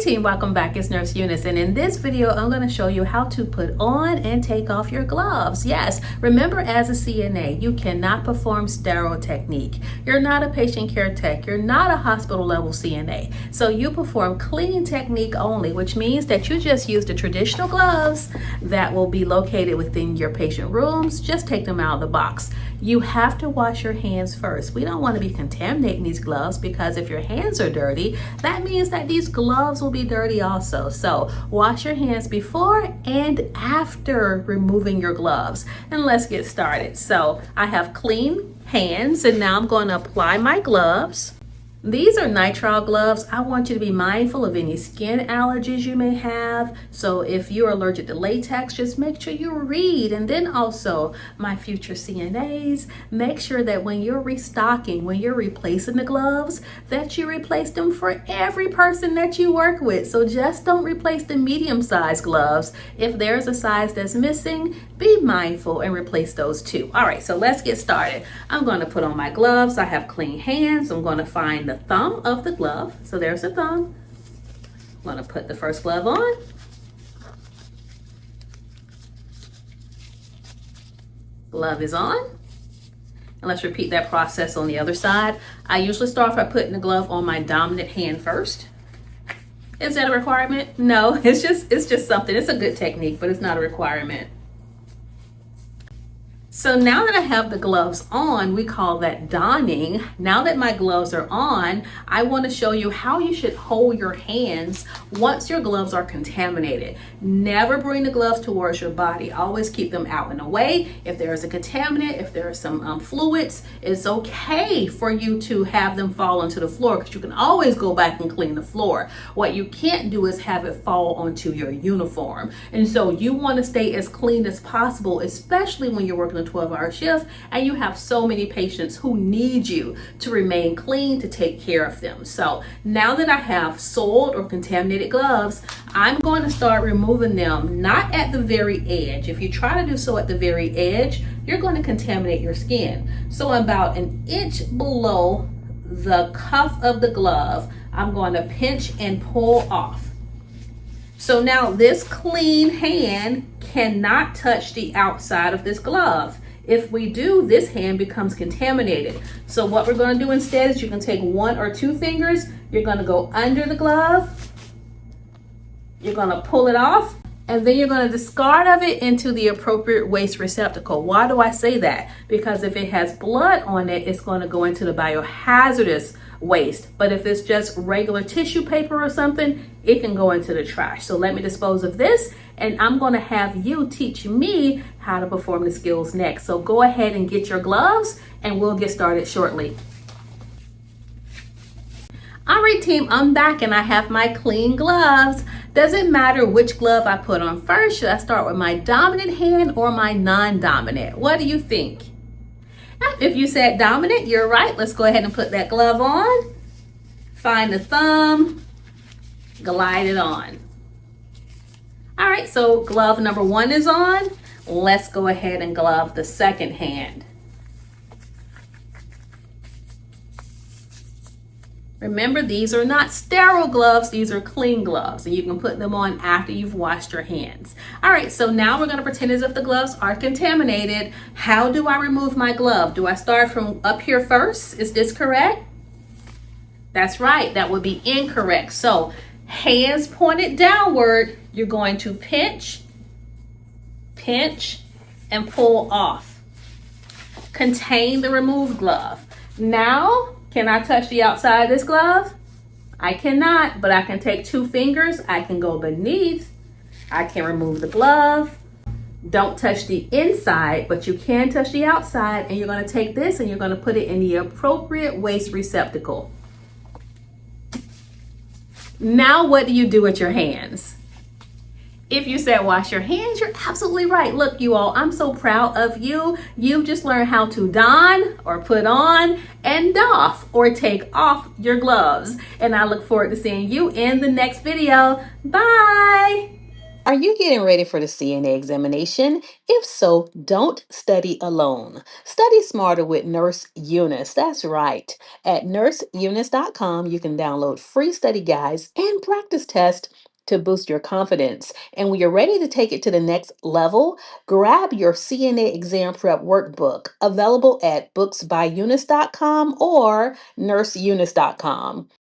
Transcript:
team, welcome back. It's Nurse Eunice, and in this video I'm going to show you how to put on and take off your gloves. Yes, remember, as a CNA you cannot perform sterile technique. You're not a patient care tech. You're not a hospital level CNA. So you perform clean technique only, which means that you just use the traditional gloves that will be located within your patient rooms. Just take them out of the box. You have to wash your hands first. We don't want to be contaminating these gloves, because if your hands are dirty, that means that these gloves will be dirty also. So wash your hands before and after removing your gloves. And let's get started. So I have clean hands, and now I'm going to apply my gloves. These are nitrile gloves. I want you to be mindful of any skin allergies you may have. So if you're allergic to latex, just make sure you read. And then also, my future CNAs, make sure that when you're restocking, when you're replacing the gloves, that you replace them for every person that you work with. So just don't replace the medium-sized gloves. If there's a size that's missing, be mindful and replace those too. All right, so let's get started. I'm going to put on my gloves. I have clean hands. I'm going to find the thumb of the glove. So there's the thumb. I'm going to put the first glove on. Glove is on. And let's repeat that process on the other side. I usually start by putting the glove on my dominant hand first. Is that a requirement? No, it's just something. It's a good technique, but it's not a requirement. So now that I have the gloves on, we call that donning. Now that my gloves are on, I want to show you how you should hold your hands once your gloves are contaminated. Never bring the gloves towards your body. Always keep them out and away. If there is a contaminant, if there are some fluids, it's okay for you to have them fall onto the floor, because you can always go back and clean the floor. What you can't do is have it fall onto your uniform. And so you want to stay as clean as possible, especially when you're working a 12-hour shift and you have so many patients who need you to remain clean, to take care of them. So now that I have soiled or contaminated gloves, I'm going to start removing them, not at the very edge. If you try to do so at the very edge, you're going to contaminate your skin. So about an inch below the cuff of the glove, I'm going to pinch and pull off. So now this clean hand cannot touch the outside of this glove. If we do, this hand becomes contaminated. So what we're going to do instead is you can take 1 or 2 fingers. You're going to go under the glove. You're going to pull it off. And then you're going to discard of it into the appropriate waste receptacle. Why do I say that? Because if it has blood on it, it's going to go into the biohazardous waste. But if it's just regular tissue paper or something, it can go into the trash. So let me dispose of this, and I'm going to have you teach me how to perform the skills next. So go ahead and get your gloves, and we'll get started shortly. All right, team, I'm back and I have my clean gloves. Doesn't matter which glove I put on first. Should I start with my dominant hand or my non-dominant? What do you think? If you said dominant, you're right. Let's go ahead and put that glove on. Find the thumb, glide it on. All right, so glove number 1 is on. Let's go ahead and glove the second hand. Remember, these are not sterile gloves, these are clean gloves, and you can put them on after you've washed your hands. All right, so now we're going to pretend as if the gloves are contaminated. How do I remove my glove? Do I start from up here first? Is this correct? That's right, that would be incorrect. So hands pointed downward, you're going to pinch, and pull off. Contain the removed glove. Now, can I touch the outside of this glove? I cannot, but I can take 2 fingers. I can go beneath. I can remove the glove. Don't touch the inside, but you can touch the outside. And you're going to take this and you're going to put it in the appropriate waste receptacle. Now, what do you do with your hands? If you said wash your hands, you're absolutely right. Look, you all, I'm so proud of you. You've just learned how to don or put on and doff or take off your gloves. And I look forward to seeing you in the next video. Bye. Are you getting ready for the CNA examination? If so, don't study alone. Study smarter with Nurse Eunice. That's right. At nurseeunice.com, you can download free study guides and practice tests to boost your confidence. And when you're ready to take it to the next level, grab your CNA Exam Prep Workbook, available at booksbyeunice.com or nurseeunice.com.